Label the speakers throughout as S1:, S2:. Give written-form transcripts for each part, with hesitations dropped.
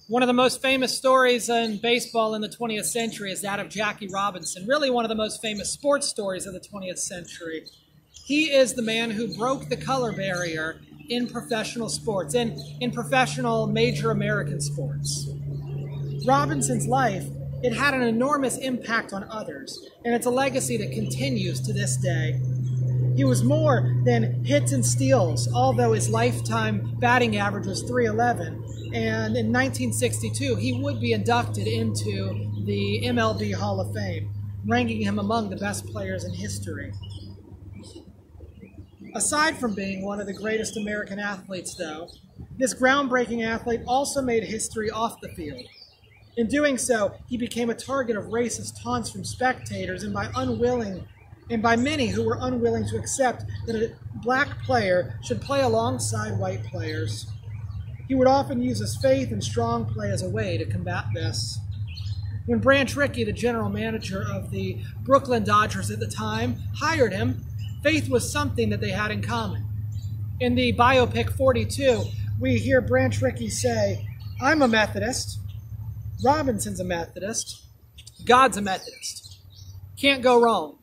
S1: One of the most famous stories in baseball in the 20th century is that of Jackie Robinson, really one of the most famous sports stories of the 20th century. He is the man who broke the color barrier in professional sports, in professional major American sports. Robinson's life, it had an enormous impact on others, and it's a legacy that continues to this day. He was more than hits and steals, although his lifetime batting average was .311. And in 1962, he would be inducted into the MLB Hall of Fame, ranking him among the best players in history. Aside from being one of the greatest American athletes, though, this groundbreaking athlete also made history off the field. In doing so, he became a target of racist taunts from spectators and by many who were unwilling to accept that a black player should play alongside white players. He would often use his faith and strong play as a way to combat this. When Branch Rickey, the general manager of the Brooklyn Dodgers at the time, hired him, faith was something that they had in common. In the biopic 42, we hear Branch Rickey say, "I'm a Methodist, Robinson's a Methodist, God's a Methodist. Can't go wrong."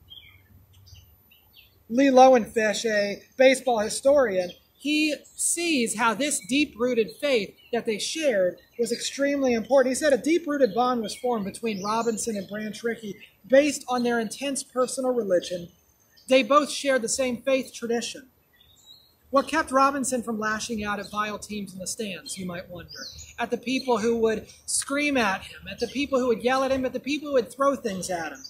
S1: Lee Lowenfish, a baseball historian, he sees how this deep-rooted faith that they shared was extremely important. He said a deep-rooted bond was formed between Robinson and Branch Rickey based on their intense personal religion. They both shared the same faith tradition. What kept Robinson from lashing out at vile teams in the stands, you might wonder? At the people who would scream at him, at the people who would yell at him, at the people who would throw things at him.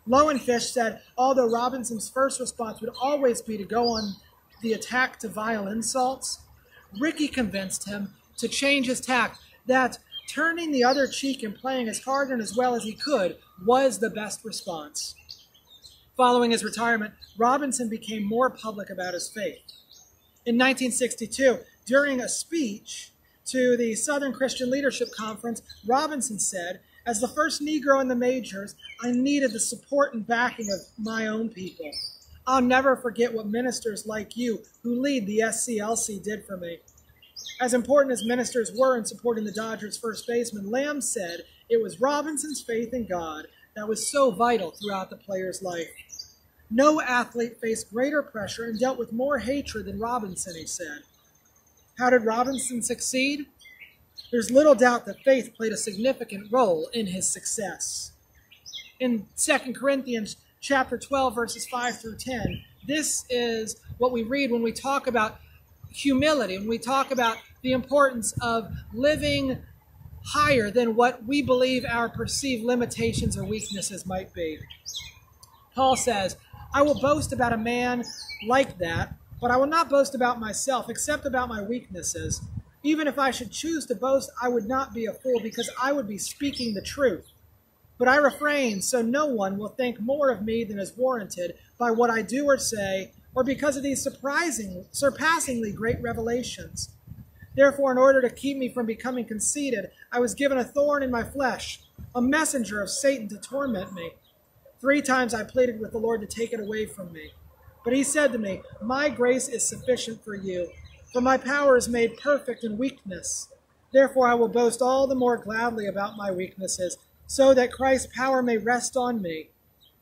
S1: Lowenfish said, although Robinson's first response would always be to go on the attack to vile insults, Rickey convinced him to change his tack, that turning the other cheek and playing as hard and as well as he could was the best response. Following his retirement, Robinson became more public about his faith. In 1962, during a speech to the Southern Christian Leadership Conference, Robinson said, "As the first Negro in the majors, I needed the support and backing of my own people. I'll never forget what ministers like you who lead the SCLC did for me." As important as ministers were in supporting the Dodgers' first baseman, Lamb said it was Robinson's faith in God that was so vital throughout the player's life. No athlete faced greater pressure and dealt with more hatred than Robinson, he said. How did Robinson succeed? There's little doubt that faith played a significant role in his success. In 2 Corinthians chapter 12, verses 5 through 10, this is what we read when we talk about humility, when we talk about the importance of living higher than what we believe our perceived limitations or weaknesses might be. Paul says, "I will boast about a man like that, but I will not boast about myself, except about my weaknesses. Even if I should choose to boast, I would not be a fool, because I would be speaking the truth. But I refrain, so no one will think more of me than is warranted by what I do or say, or because of these surpassingly great revelations. Therefore, in order to keep me from becoming conceited, I was given a thorn in my flesh, a messenger of Satan to torment me. 3 times I pleaded with the Lord to take it away from me. But he said to me, 'My grace is sufficient for you, for my power is made perfect in weakness. Therefore I will boast all the more gladly about my weaknesses, so that Christ's power may rest on me.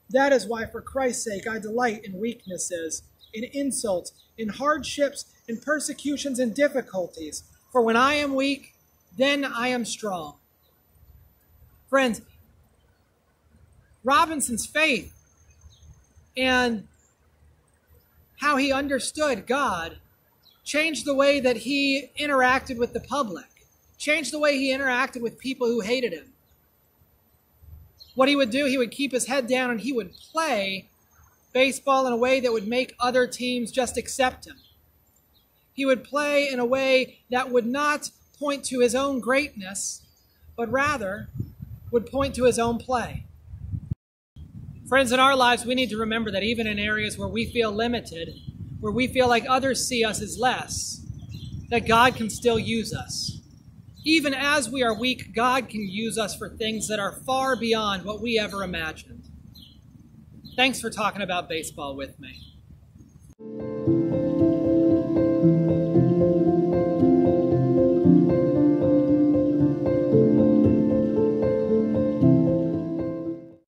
S1: That is why, for Christ's sake, I delight in weaknesses, in insults, in hardships, in persecutions, and difficulties. For when I am weak, then I am strong.'" Friends, Robinson's faith and how he understood God changed the way that he interacted with the public, changed the way he interacted with people who hated him. What he would do, he would keep his head down and he would play baseball in a way that would make other teams just accept him. He would play in a way that would not point to his own greatness, but rather would point to his own play. Friends, in our lives, we need to remember that even in areas where we feel limited, where we feel like others see us as less, that God can still use us. Even as we are weak, God can use us for things that are far beyond what we ever imagined. Thanks for talking about baseball with me.